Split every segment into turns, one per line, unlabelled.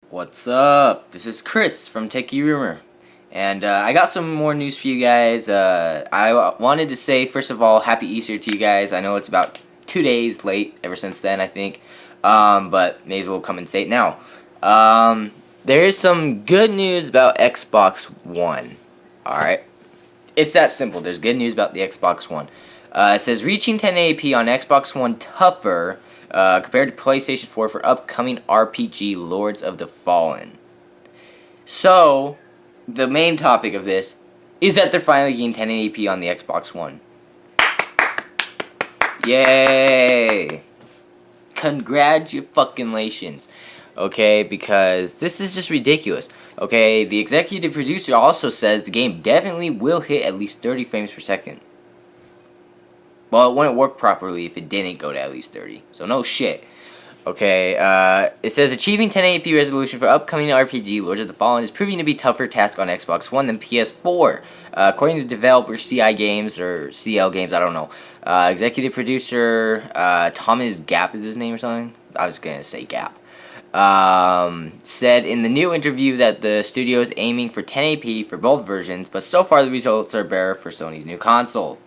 What's up? This is Chris from Techie Rumor, and I got some more news for you guys. I wanted to say, first of all, Happy Easter to you guys. I know it's about 2 days late ever since then, I think, but may as well come and say it now. There is some good news about Xbox One. Alright? It's that simple. There's good news about the Xbox One. It says, reaching 1080p on Xbox One tougher compared to PlayStation 4 for upcoming RPG Lords of the Fallen. So, the main topic of this is that they're finally getting 1080p on the Xbox One. Yay! Congratulations. Okay, because this is just ridiculous. Okay, the executive producer also says the game definitely will hit at least 30 frames per second. Well, it wouldn't work properly if it didn't go to at least 30. So no shit. Okay, it says achieving 1080p resolution for upcoming RPG Lords of the Fallen is proving to be a tougher task on Xbox One than PS4. According to developer CI Games, or CL Games, I don't know. Executive producer, Thomas Gap is his name or something? I was going to say Gap. Said in the new interview that the studio is aiming for 1080p for both versions, but so far the results are better for Sony's new console.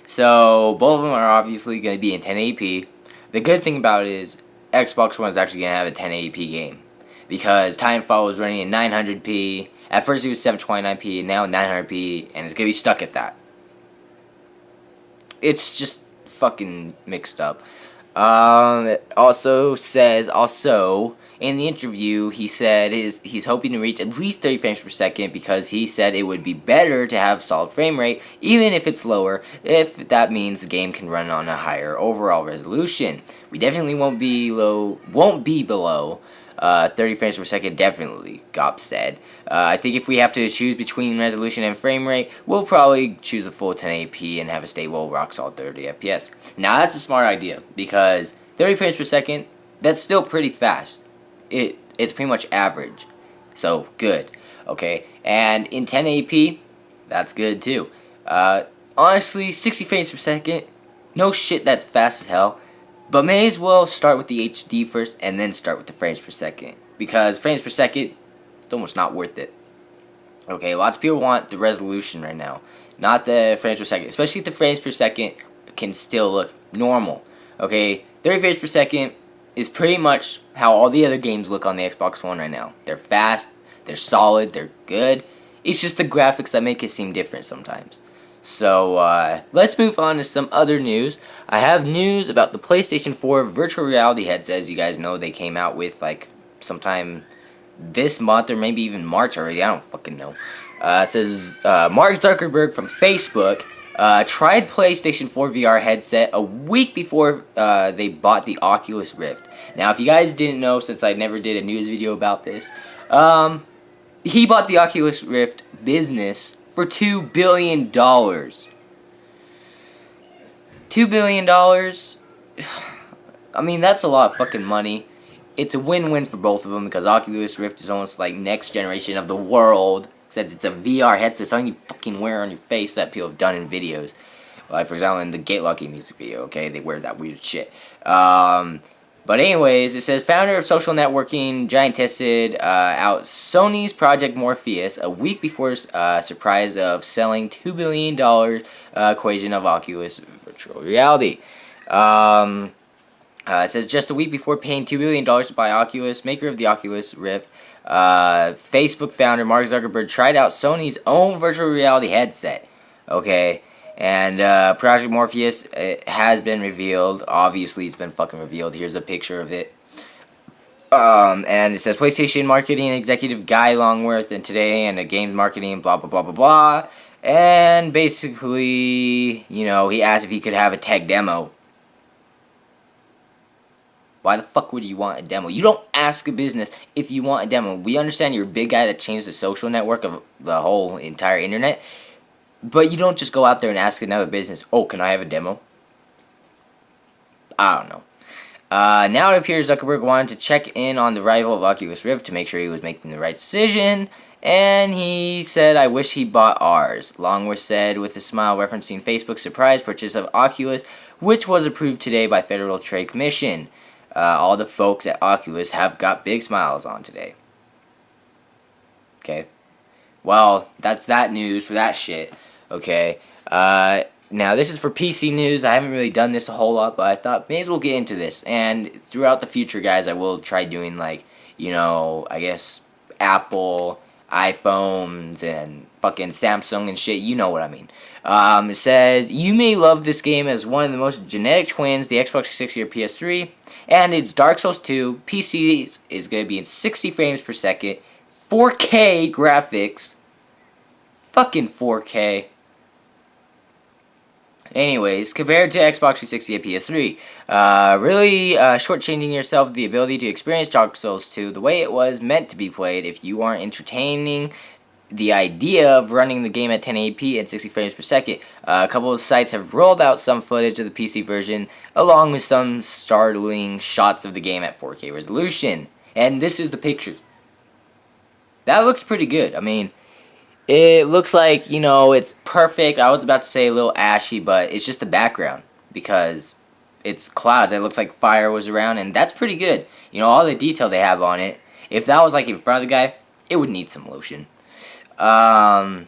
So, both of them are obviously going to be in 1080p. The good thing about it is, Xbox One is actually going to have a 1080p game. Because Titanfall was running in 900p, at first it was 729p, and now 900p, and it's going to be stuck at that. It's just fucking mixed up. It also says, in the interview, he said he's hoping to reach at least 30 frames per second because he said it would be better to have solid frame rate, even if it's lower, if that means the game can run on a higher overall resolution. We definitely won't be below 30 frames per second, definitely, Gop said. I think if we have to choose between resolution and frame rate, we'll probably choose a full 1080p and have a stable, rock-solid 30 FPS. Now, that's a smart idea, because 30 frames per second, that's still pretty fast. It's pretty much average. So, good. Okay, and in 1080p, that's good too. Honestly, 60 frames per second, no shit, that's fast as hell. But may as well start with the HD first and then start with the frames per second. Because frames per second, it's almost not worth it. Okay, lots of people want the resolution right now, not the frames per second. Especially if the frames per second can still look normal. Okay, 30 frames per second is pretty much how all the other games look on the Xbox One right now. They're fast, they're solid, they're good. It's just the graphics that make it seem different sometimes. So, let's move on to some other news. I have news about the PlayStation 4 virtual reality headset. As you guys know, they came out with, like, sometime this month or maybe even March already. I don't fucking know. It says, Mark Zuckerberg from Facebook tried PlayStation 4 VR headset a week before they bought the Oculus Rift. Now, if you guys didn't know, since I never did a news video about this, he bought the Oculus Rift business for $2 billion. $2 billion? I mean, that's a lot of fucking money. It's a win-win for both of them because Oculus Rift is almost like next generation of the world. Since it's a VR headset, something you fucking wear on your face that people have done in videos. Like, for example, in the Get Lucky music video, okay? They wear that weird shit. But anyways, it says, founder of social networking giant tested out Sony's Project Morpheus a week before surprise of selling $2 billion equation of Oculus virtual reality. It says, just a week before paying $2 billion to buy Oculus, maker of the Oculus Rift, Facebook founder Mark Zuckerberg tried out Sony's own virtual reality headset. Okay. And Project Morpheus has been revealed. Obviously, it's been fucking revealed. Here's a picture of it. And it says PlayStation Marketing Executive Guy Longworth and today and a games marketing blah blah blah blah blah. And basically, you know, he asked if he could have a tech demo. Why the fuck would you want a demo? You don't ask a business if you want a demo. We understand you're a big guy that changed the social network of the whole entire internet. But you don't just go out there and ask another business, oh, can I have a demo? I don't know. Now it appears Zuckerberg wanted to check in on the rival of Oculus Rift to make sure he was making the right decision. And he said, I wish he bought ours. Longworth said with a smile referencing Facebook's surprise purchase of Oculus, which was approved today by Federal Trade Commission. all the folks at Oculus have got big smiles on today. Okay. Well, that's that news for that shit. Okay. Now, this is for PC news. I haven't really done this a whole lot, but I thought may as well get into this. And throughout the future, guys, I will try doing, like, you know, I guess Apple, iPhones, and fucking Samsung and shit. You know what I mean. It says, you may love this game as one of the most genetic twins, the Xbox 360 or PS3, and it's Dark Souls 2. PC is going to be in 60 frames per second, 4K graphics, fucking 4K. Anyways, compared to Xbox 360 and PS3, really shortchanging yourself the ability to experience Dark Souls 2 the way it was meant to be played if you aren't entertaining the idea of running the game at 1080p and 60 frames per second. A couple of sites have rolled out some footage of the PC version, along with some startling shots of the game at 4K resolution. And this is the picture. That looks pretty good. I mean, it looks like, you know, it's perfect. I was about to say a little ashy, but it's just the background because it's clouds. It looks like fire was around, and that's pretty good. You know, all the detail they have on it. If that was like in front of the guy, it would need some lotion. It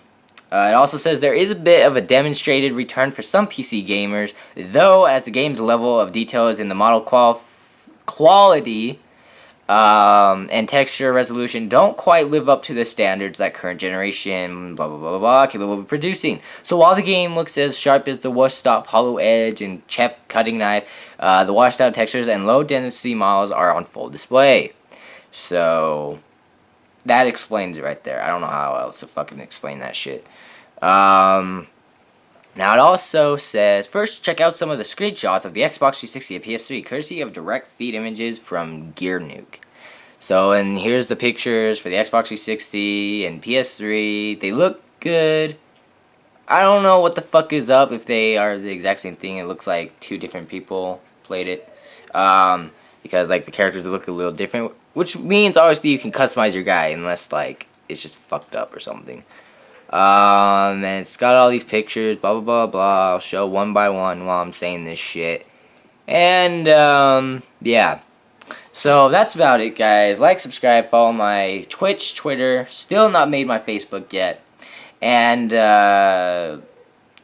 also says there is a bit of a demonstrated return for some PC gamers, though as the game's level of detail is in the model quality and texture resolution don't quite live up to the standards that current generation blah blah blah blah, blah capable of producing. So while the game looks as sharp as the washed-off hollow edge and chef cutting knife, the washed-out textures and low-density models are on full display. So that explains it right there. I don't know how else to fucking explain that shit. Now it also says, first check out some of the screenshots of the Xbox 360 and PS3, courtesy of direct feed images from Gear Nuke. So, and here's the pictures for the Xbox 360 and PS3. They look good. I don't know what the fuck is up if they are the exact same thing. It looks like two different people played it. Because like the characters look a little different, which means obviously you can customize your guy unless like it's just fucked up or something. And it's got all these pictures, blah blah blah blah. I'll show one by one while I'm saying this shit. And yeah. So that's about it, guys. Like, subscribe, follow my Twitch, Twitter. Still not made my Facebook yet. And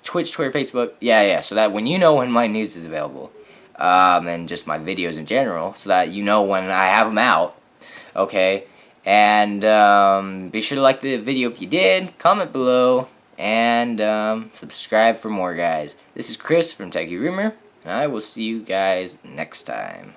Twitch, Twitter, Facebook. Yeah. So that when you know when my news is available. And just my videos in general, so that you know when I have them out. Okay. And be sure to like the video if you did, comment below, and subscribe for more, guys. This is Chris from Techie Rumor, and I will see you guys next time.